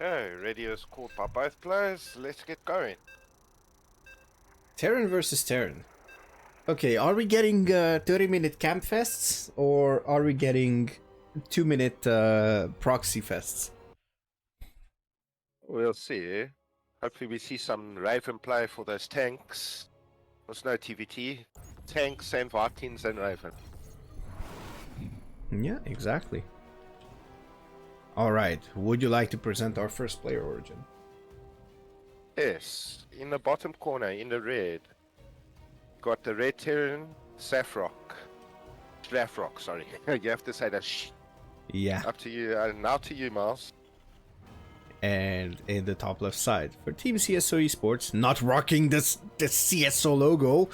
Okay, radio is called by both players. Let's get going. Terran versus Terran. Okay, are we getting 30-minute camp fests or are we getting 2-minute proxy fests? We'll see. Hopefully we see some Raven play for those tanks. There's no TvT. Tanks and Vikings and Raven. Yeah, exactly. Alright, would you like to present our first player origin? Yes, in the bottom corner, in the red, got the red Terran, Szlafrok. Szlafrok, sorry. You have to say that shh. Yeah. Up to you. Now to you, Miles. And in the top left side, for Team CSO ESPORTS, not rocking the CSO logo,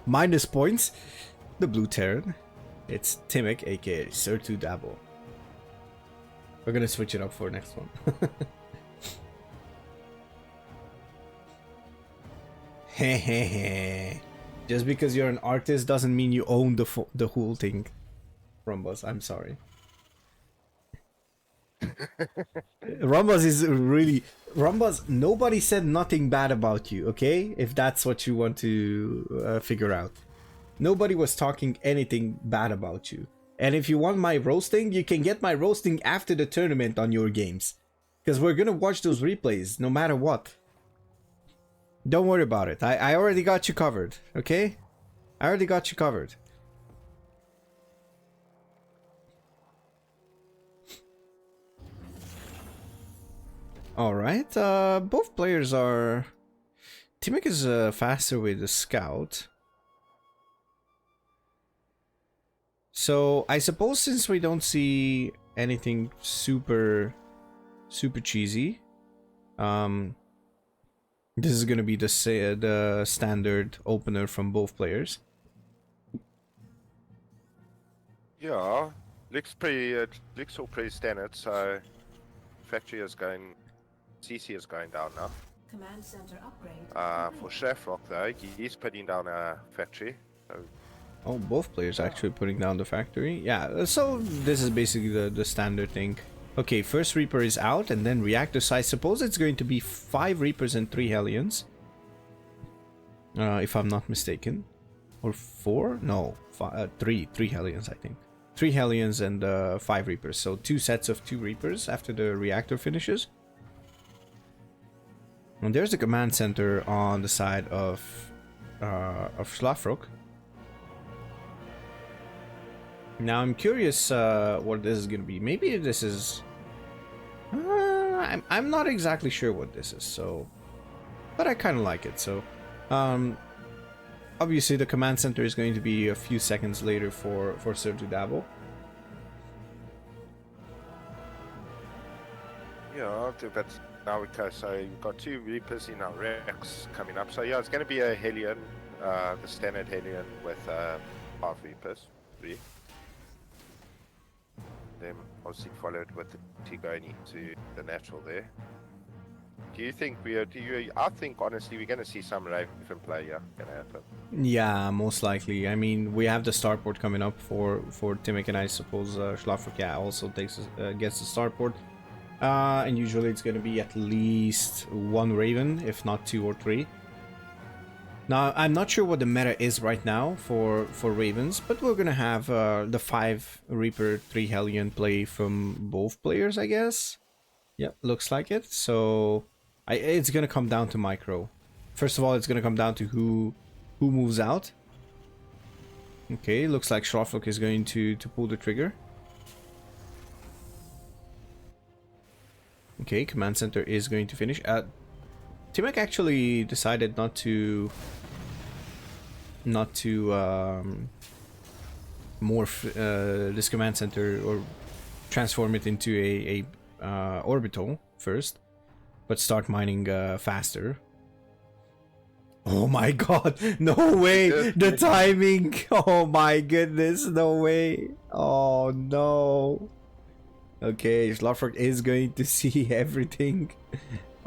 minus points, the blue Terran, it's Timic, aka SirTuDabble. We're gonna switch it up for next one. Hehehe. Just because you're an artist doesn't mean you own the whole thing. Rumbus, I'm sorry. Rumbus is really... Rumbus, nobody said nothing bad about you, okay? If that's what you want to figure out. Nobody was talking anything bad about you. And if you want my roasting, you can get my roasting after the tournament on your games. Because we're gonna watch those replays, no matter what. Don't worry about it. I already got you covered, okay? I already got you covered. Alright, both players are... Timic is faster with the scout. So, I suppose since we don't see anything super cheesy, this is gonna be the standard opener from both players. Yeah, looks all pretty standard. So, factory is going, CC is going down now. Command center upgrade. For Szlafrok though, he's putting down a factory. So, oh, both players actually putting down the factory. Yeah, so this is basically the standard thing. Okay, first Reaper is out, and then reactor. So I suppose it's going to be 5 Reapers and 3 Hellions. If I'm not mistaken. Or 4? No, 3 Hellions, I think. 3 Hellions and 5 Reapers. So 2 sets of 2 Reapers after the reactor finishes. And there's the command center on the side of Szlafrok. Now I'm curious what this is gonna be. Maybe this is... I'm not exactly sure what this is, so... But I kind of like it, so... Obviously the command center is going to be a few seconds later for SirTuDabble. yeah, that's now okay. So you've got 2 Reapers in our Rex coming up. So yeah, it's going to be a Hellion, the standard Hellion with 5 Reapers, 3. Then obviously followed with the T going into the natural there. Do you think we are? I think honestly we're going to see some Raven play. Yeah, going to happen. Yeah, most likely. I mean, we have the starport coming up for Timic, and I suppose Szlafrok, yeah, also gets the starport. And usually it's going to be at least 1 Raven, if not 2 or 3. Now, I'm not sure what the meta is right now for Ravens, but we're going to have the 5 Reaper, 3 Hellion play from both players, I guess. Yep, looks like it. So it's going to come down to micro. First of all, it's going to come down to who moves out. Okay, looks like Szlafrok is going to pull the trigger. Okay, command center is going to finish. Timic actually decided not to morph this command center or transform it into a orbital first, but start mining faster. Oh my god, no way! The timing! Oh my goodness, no way! Oh no! Okay, Szlafrok is going to see everything.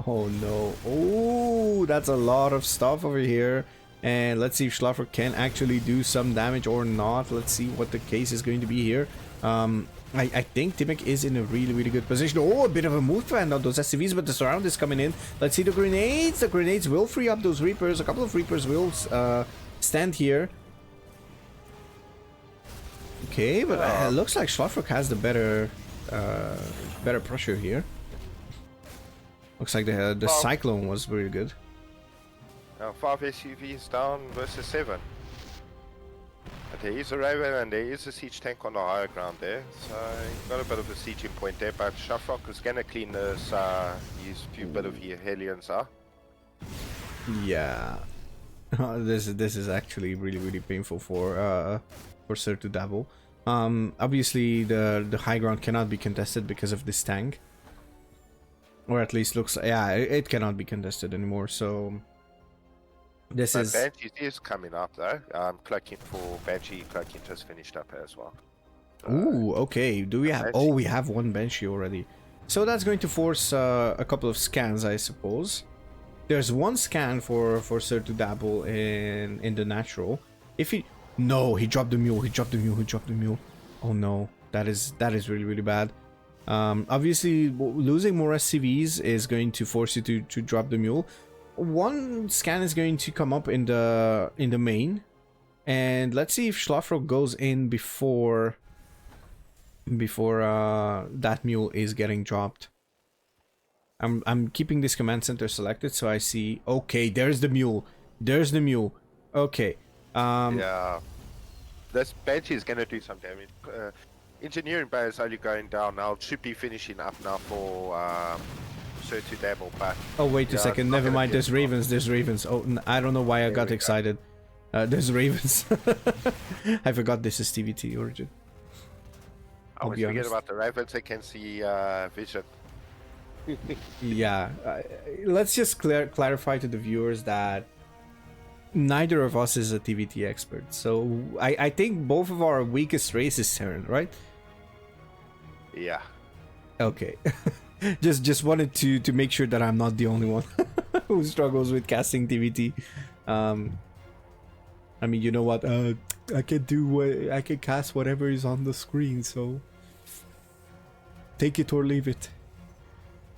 Oh no. Oh, that's a lot of stuff over here. And let's see if Szlafrok can actually do some damage or not. Let's see what the case is going to be here. I think Timek is in a really good position. Oh, a bit of a move to hand out those SCVs, but the surround is coming in. Let's see the grenades. The grenades will free up those Reapers. A couple of Reapers will stand here. Okay, but it looks like Szlafrok has the better pressure here. Looks like the Cyclone was very good. 5 SUVs down versus 7. But there is a Raven and there is a siege tank on the higher ground there, so you've got a bit of a sieging point there, but Szlafrok is going to clean this, use a few bit of your Hellions out. Yeah. This is actually really painful for SirTuDabble. Obviously the high ground cannot be contested because of this tank. Or at least looks, yeah, it cannot be contested anymore, so this is... Banshee is coming up though. Cloaking for Banshee, Cloaking just finished up as well. Ooh, okay. Do we have... Oh, we have one Banshee already. So that's going to force a couple of scans, I suppose. There's one scan for SirTuDabble in the natural. If he... No, he dropped the mule, he dropped the mule. Oh no, that is really bad. Obviously, losing more SCVs is going to force you to drop the mule. One scan is going to come up in the main, and let's see if Szlafrok goes in before that mule is getting dropped. I'm keeping this command center selected so I see. Okay, there's the mule. Okay. Yeah, this Banshee is gonna do some damage. Engineering bay is only going down now. It should be finishing up now for SirTuDabble, but... Oh, wait a second. Never mind. There's Ravens. Oh, I don't know why I got excited. There's Ravens. I forgot this is TvT origin. I always forget about the Ravens. I can see vision. Yeah. Let's just clarify to the viewers that neither of us is a TvT expert. So I think both of our weakest race is Terran, right? Yeah. Okay. just wanted to make sure that I'm not the only one who struggles with casting TvT. I mean, you know what? I can cast whatever is on the screen, so take it or leave it.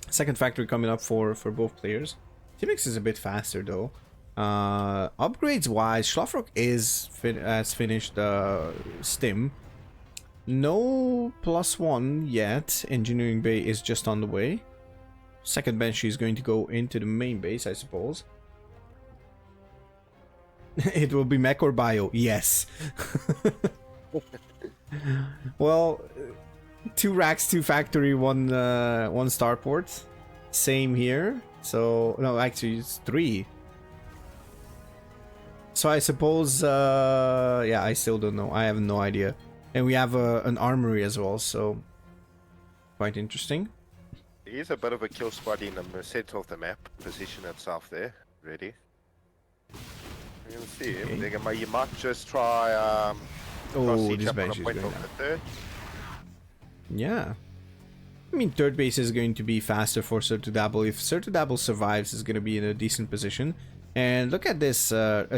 Second factory coming up for both players. Timix is a bit faster though. Upgrades wise, Szlafrok has finished Stim. No +1 yet. Engineering bay is just on the way. Second Banshee is going to go into the main base, I suppose. It will be mech or bio. Yes. Well, 2 racks, 2 factory, 1 starport. Same here. So no, actually it's 3. So I suppose, yeah, I still don't know. I have no idea. And we have an armory as well, so quite interesting. There is a bit of a kill spot in the center of the map. Position itself there, ready. We'll see. Okay. You might just try. Oh, this Banshee is going down. Yeah. I mean, third base is going to be faster for SirTuDabble. If SirTuDabble survives, is going to be in a decent position. And look at this,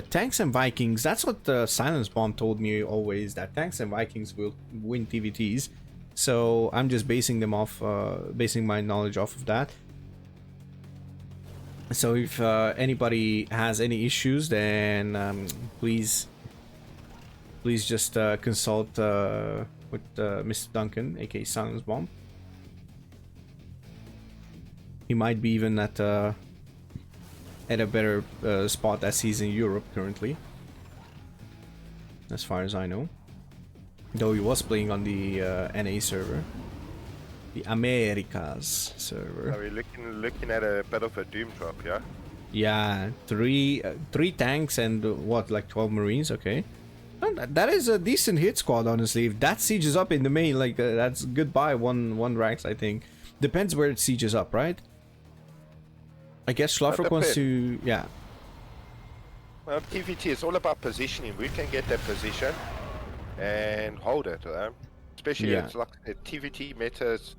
Tanks and Vikings. That's what the Silence Bomb told me always, that Tanks and Vikings will win TvTs. So I'm just basing them off, basing my knowledge off of that. So if anybody has any issues, then please just consult with Mr. Duncan, aka Silence Bomb. He might be even at a better spot as he's in Europe currently, as far as I know. Though he was playing on the NA server, the Americas server. Are we looking at a bit of a doom drop, yeah? Yeah, three tanks and what, like 12 Marines? Okay, that is a decent hit squad, honestly. If that sieges up in the main, like that's goodbye one racks. I think depends where it sieges up, right? I guess Szlafrok wants to, yeah. Well, TvT is all about positioning. We can get that position and hold it. Especially it's like TvT metas.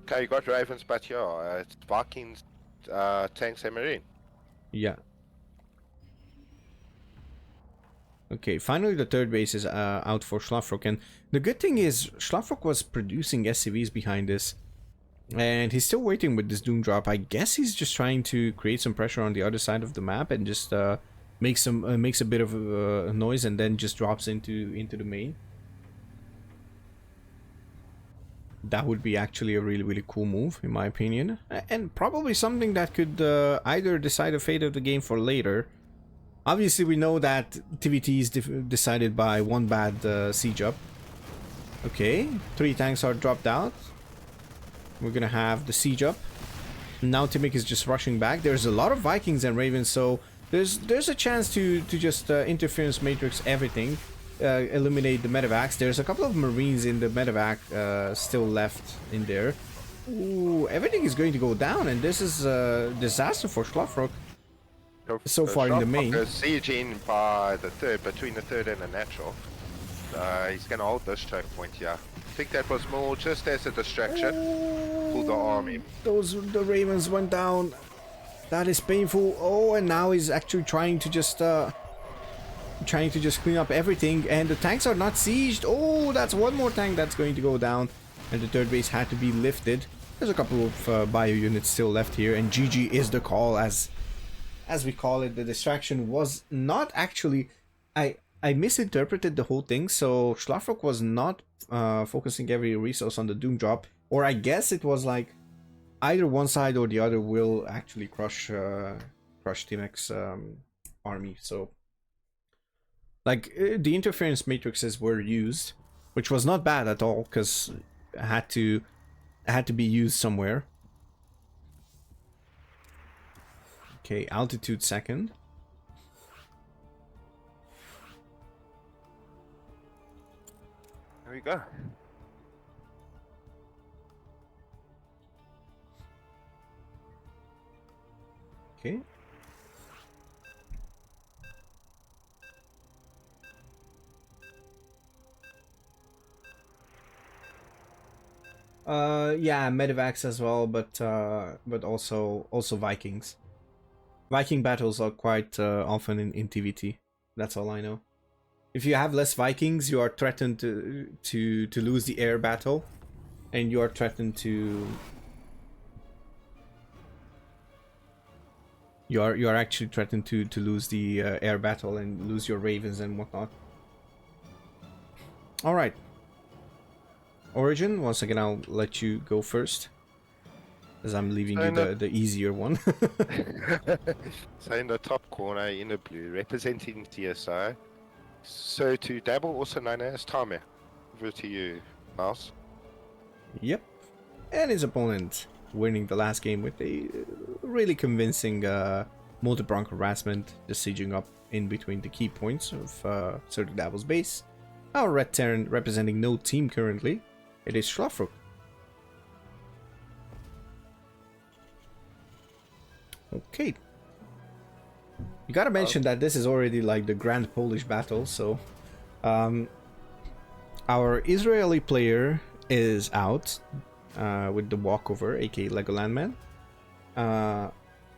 Okay, you got Ravens, but yeah, it's Vikings, tanks, and Marine. Yeah. Okay, finally the third base is out for Szlafrok, and the good thing is Szlafrok was producing SCVs behind this, and he's still waiting with this Doom drop. I guess he's just trying to create some pressure on the other side of the map and just makes a bit of a noise and then just drops into the main. That would be actually a really cool move, in my opinion, and probably something that could either decide the fate of the game for later. Obviously, we know that TvT is decided by one bad siege up. Okay, 3 tanks are dropped out. We're gonna have the siege up. Now Timic is just rushing back. There's a lot of Vikings and Ravens, so there's a chance to just interference matrix everything, eliminate the medevacs. There's a couple of Marines in the medevac still left in there. Ooh, everything is going to go down, and this is a disaster for Szlafrok. So far in the main. Sieging by the third, between the third and the natural. He's going to hold this choke point here. I think that was more just as a distraction for the army. The Ravens went down. That is painful. Oh, and now he's actually trying to just clean up everything, and the tanks are not sieged. Oh, that's one more tank that's going to go down, and the third base had to be lifted. There's a couple of bio units still left here, and GG is the call, as we call it. The distraction was not actually... I misinterpreted the whole thing, so Szlafrok was not focusing every resource on the Doom drop, or I guess it was like either one side or the other will actually crush Timek's army. So like the interference matrices were used, which was not bad at all, because it had to be used somewhere. Okay, altitude second. There we go. Okay. Yeah, medevacs as well, but also Vikings. Viking battles are quite often in TvT. That's all I know. If you have less Vikings, you are threatened to lose the air battle, and you are threatened to... You are actually threatened to lose the air battle and lose your Ravens and whatnot. All right. Origin, once again, I'll let you go first, as I'm leaving you the easier one. So in the top corner, in the blue, representing TSI, SirTuDabble, also known as Tame. Over to you, Mouse. Yep. And his opponent winning the last game with a really convincing multi-pronged harassment, just sieging up in between the key points of SirTuDabble's base. Our red Terran representing no team currently. It is Szlafrok. Okay. You gotta mention that this is already like the Grand Polish Battle, so our Israeli player is out with the walkover, aka Legoland Man.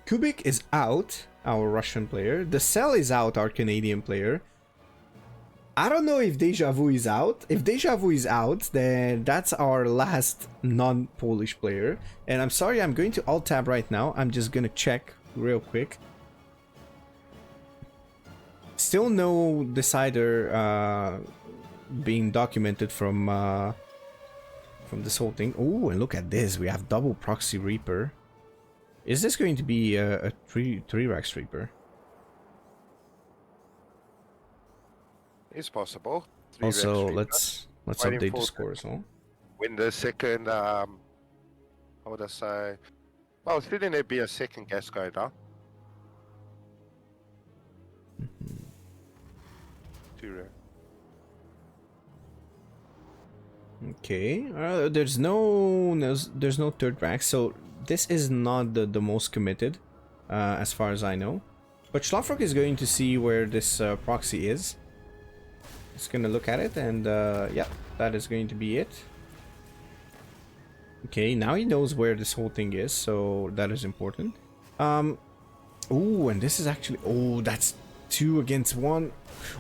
Kubik is out, our Russian player. The Cell is out, our Canadian player. I don't know if Deja Vu is out. If Deja Vu is out, then that's our last non-Polish player. And I'm sorry, I'm going to Alt-Tab right now. I'm just gonna check real quick. Still no decider being documented from this whole thing. Oh, and look at this. We have double Proxy Reaper. Is this going to be a 3-Rex Reaper? It's possible. Also, let's update the scores, huh? When the second, how would I say? Well, shouldn't there be a second gas go down? Too rare. Okay, there's no third rack, so this is not the most committed, as far as I know. But Szlafrok is going to see where this proxy is. Just gonna look at it, and yeah, that is going to be it. Okay, now he knows where this whole thing is, so that is important. Ooh, and this is actually... Oh, that's 2 against 1.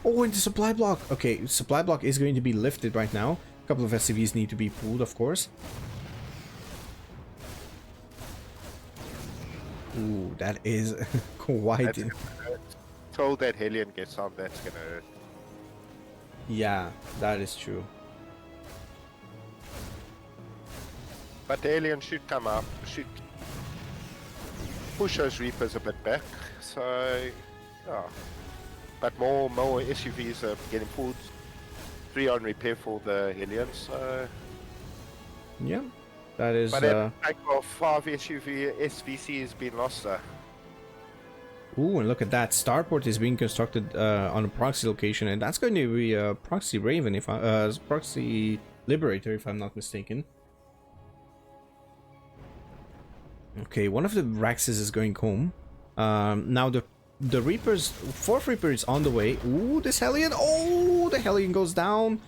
Oh, and the supply block. Okay, supply block is going to be lifted right now. A couple of SCVs need to be pulled, of course. Ooh, that is quite... So that Hellion gets on, that's gonna hurt. Yeah, that is true. But the Alien should come up, should push those Reapers a bit back. So, yeah. But more SUVs are getting pulled. 3 on repair for the Hellion, so... Yeah, that is... But a pack of 5 SVC has been lost there. Ooh, and look at that. Starport is being constructed on a proxy location, and that's going to be a proxy Raven, if I... proxy Liberator, if I'm not mistaken. Okay, one of the Raxes is going home. Now the Reapers, 4th Reaper is on the way. Ooh, this Hellion. Oh, the Hellion goes down.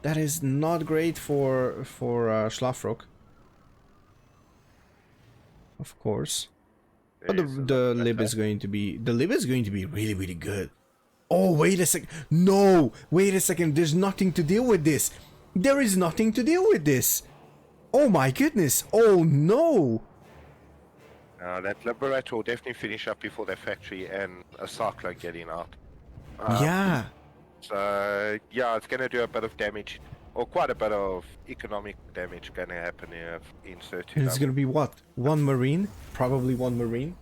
That is not great for Szlafrok. Of course. But the lib is going to be really, really good. Oh, wait a second. No, wait a second. There's nothing to deal with this. There is nothing to deal with this. Oh my goodness. Oh no. That Liberator will definitely finish up before their factory and a Cyclone getting out. Yeah. So, yeah, it's going to do a bit of damage, or quite a bit of economic damage going to happen here in SirTuDabble. And it's going to be what? 1 Marine? Probably 1 Marine.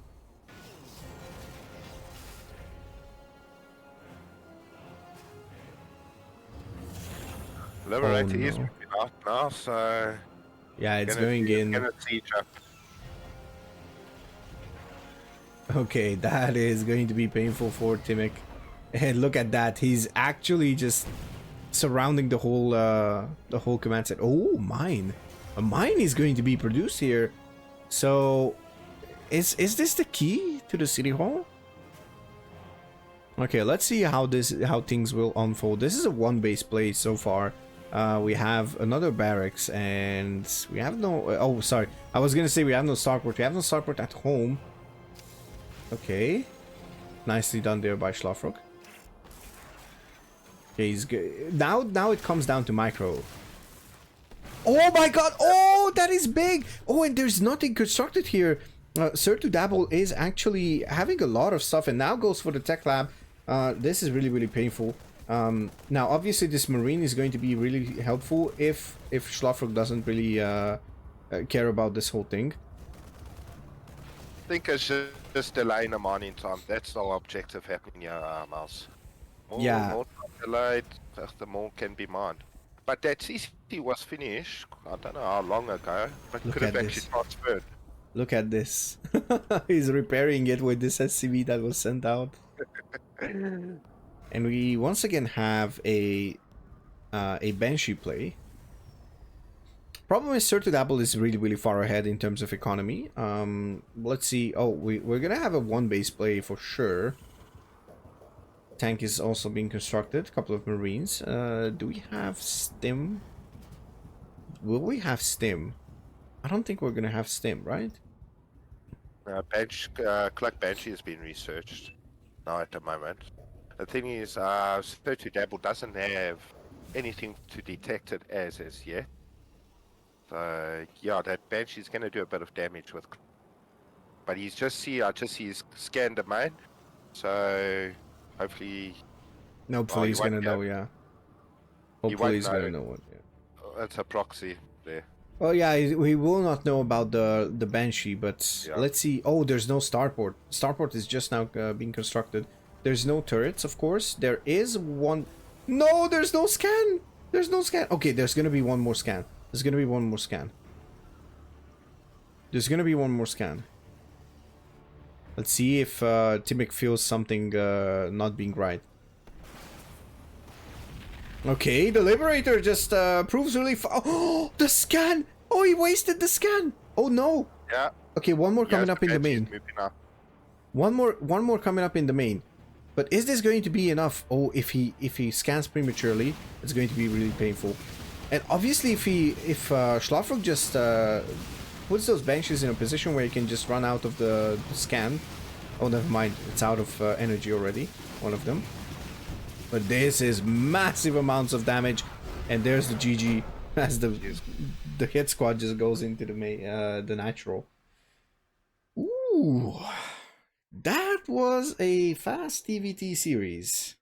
Liberator Oh, is no. moving out now, so... Yeah, it's going in. Gonna siege up. Okay, that is going to be painful for Timic. And look at that. He's actually just surrounding the whole command set. Oh, mine. A mine is going to be produced here. So, is this the key to the city hall? Okay, let's see how things will unfold. This is a 1 base play so far. We have another barracks and we have no... Oh, sorry. I was gonna say we have no starport. We have no starport at home. Okay. Nicely done there by Szlafrok. Okay, he's good. Now it comes down to micro. Oh my god! Oh, that is big! Oh, and there's nothing constructed here. SirTuDabble is actually having a lot of stuff and now goes for the tech lab. This is really, really painful. Now, obviously, this Marine is going to be really helpful if Szlafrok doesn't really care about this whole thing. I think it's just delaying the mining time. That's the objective happening here, Mouse. Yeah. More delayed, the more can be mined. But that CC was finished, I don't know how long ago, but Look could have at actually this. transferred. Look at this. He's repairing it with this SCV that was sent out. And we once again have a Banshee play. Problem is SirTuDabble is really, really far ahead in terms of economy. Let's see. Oh, we're gonna have a 1 base play for sure. Tank is also being constructed. A couple of Marines. Do we have Stim? Will we have Stim? I don't think we're gonna have Stim, right? Cluck Banshee has been researched now at the moment. The thing is, SirTuDabble doesn't have anything to detect it as yet. So, yeah, that Banshee is going to do a bit of damage with... But I just see he's scanned the main. So, hopefully... Hopefully he's gonna know, yeah. Hopefully he's gonna know what, yeah. It's a proxy there. Well, yeah, we will not know about the Banshee, but Yeah. let's see. Oh, there's no starport. Starport is just now being constructed. There's no turrets, of course. There is one... No, there's no scan! There's no scan. Okay, there's gonna be one more scan. There's gonna be one more scan. There's gonna be one more scan. Let's see if Timic feels something not being right. Okay, the Liberator just proves really far. Oh, the scan! Oh, he wasted the scan! Oh no! Yeah. Okay, one more coming Yes, up in the Banshee's main. moving up. One more coming up in the main. But is this going to be enough? Oh, if he scans prematurely, it's going to be really painful. And obviously, if Szlafrok just puts those Banshees in a position where he can just run out of the scan. Oh, never mind. It's out of energy already. one of them. But this is massive amounts of damage, and there's the GG as the hit squad just goes into the natural. Ooh, that was a fast TvT series.